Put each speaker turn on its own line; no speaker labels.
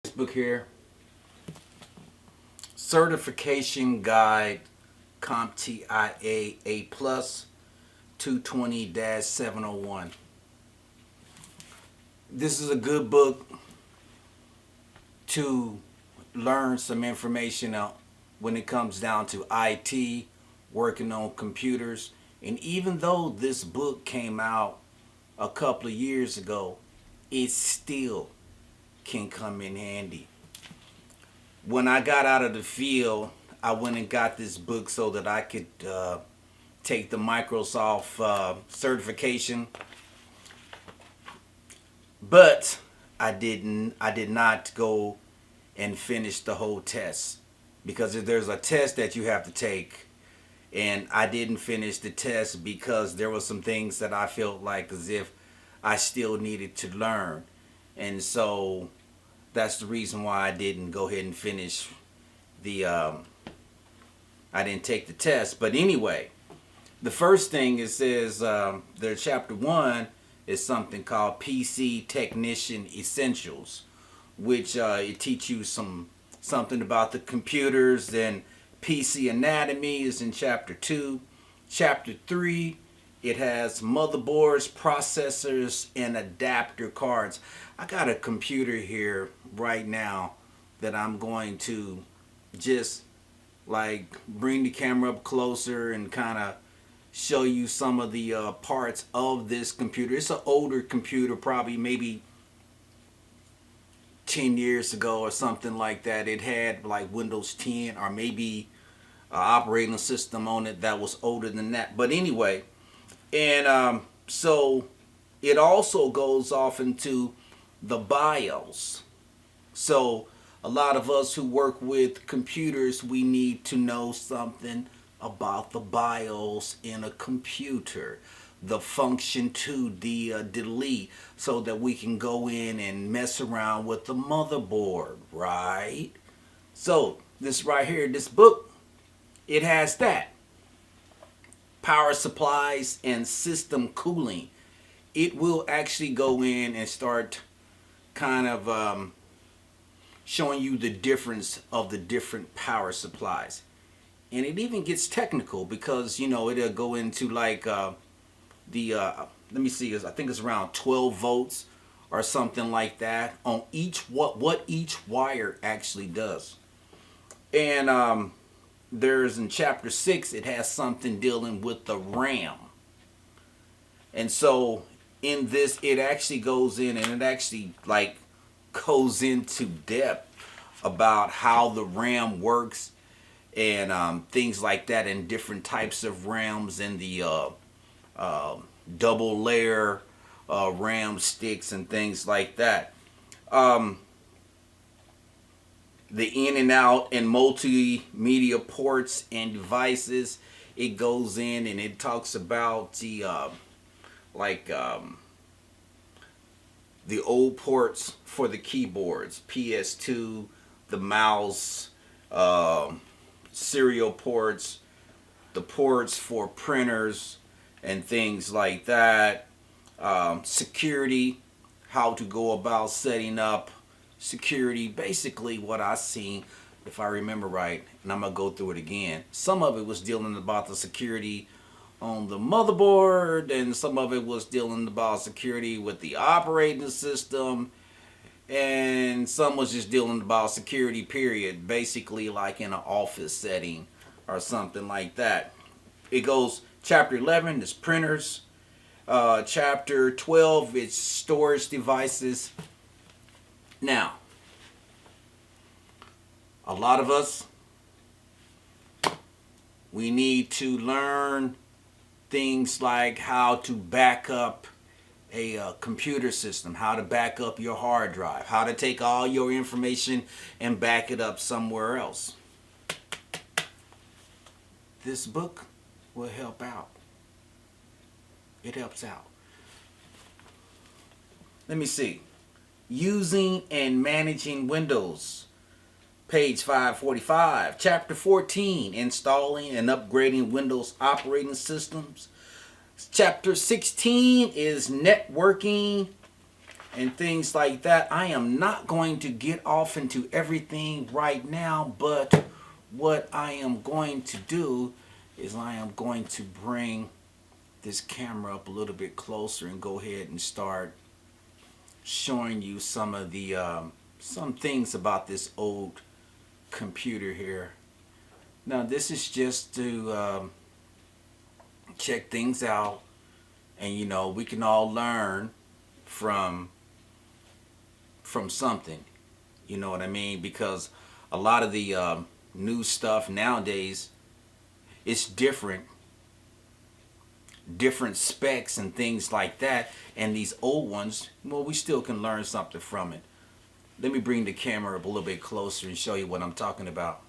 This book here, Certification Guide, CompTia A Plus 220-701. This is a good book to learn some information when it comes down to IT, working on computers. And even though this book came out a couple of years ago, it still can come in handy. When I got out of the field, I went and got this book so that I could take the Microsoft certification, but I didn't. I did not go and finish the whole test because there's a test that you have to take, and I didn't finish the test because there were some things that I felt like as if I still needed to learn, and so that's the reason why I didn't go ahead and finish the. I didn't take the test, but anyway, the first thing it says, their chapter 1 is something called PC Technician Essentials, which it teaches you something about the computers. Then PC Anatomy is in chapter 2. Chapter 3, it has motherboards, processors, and adapter cards. I got a computer here right now that I'm going to just like bring the camera up closer and kind of show you some of the parts of this computer. It's an older computer, probably maybe 10 years ago or something like that. It had like Windows 10 or maybe an operating system on it that was older than that. But anyway, and so it also goes off into the BIOS. So a lot of us who work with computers, we need to know something about the BIOS in a computer, the function to the delete, so that we can go in and mess around with the motherboard, right? So this right here, this book, it has that. Power supplies and system cooling. It will actually go in and start kind of showing you the difference of the different power supplies. And it even gets technical because, it'll go into like let me see, I think it's around 12 volts or something like that on each, what each wire actually does. And there's in chapter 6, it has something dealing with the RAM. And so in this, it actually goes in and it actually like goes into depth about how the RAM works and things like that, and different types of RAMs and the double layer RAM sticks and things like that. The in and out and multimedia ports and devices, it goes in and it talks about the like the old ports for the keyboards, PS2, the mouse, serial ports, the ports for printers and things like that. Security, how to go about setting up security. Basically what I seen, if I remember right, and I'm going to go through it again. Some of it was dealing about the security on the motherboard, and some of it was dealing about security with the operating system, and some was just dealing about security period, basically like in an office setting or something like that. It goes, chapter 11 is printers, chapter 12 is storage devices. Now, a lot of us, we need to learn things like how to back up a computer system, how to back up your hard drive, how to take all your information and back it up somewhere else. This book will help out. It helps out. Let me see. Using and managing Windows. Page 545. Chapter 14. Installing and upgrading Windows operating systems. Chapter 16 is networking and things like that. I am not going to get off into everything right now, but what I am going to do is I am going to bring this camera up a little bit closer and go ahead and start showing you some of the some things about this old computer here. Now this is just to check things out, and you know, we can all learn from something, you know what I mean, because a lot of the new stuff nowadays, it's different specs and things like that, and these old ones, well, we still can learn something from it. Let me bring the camera up a little bit closer and show you what I'm talking about.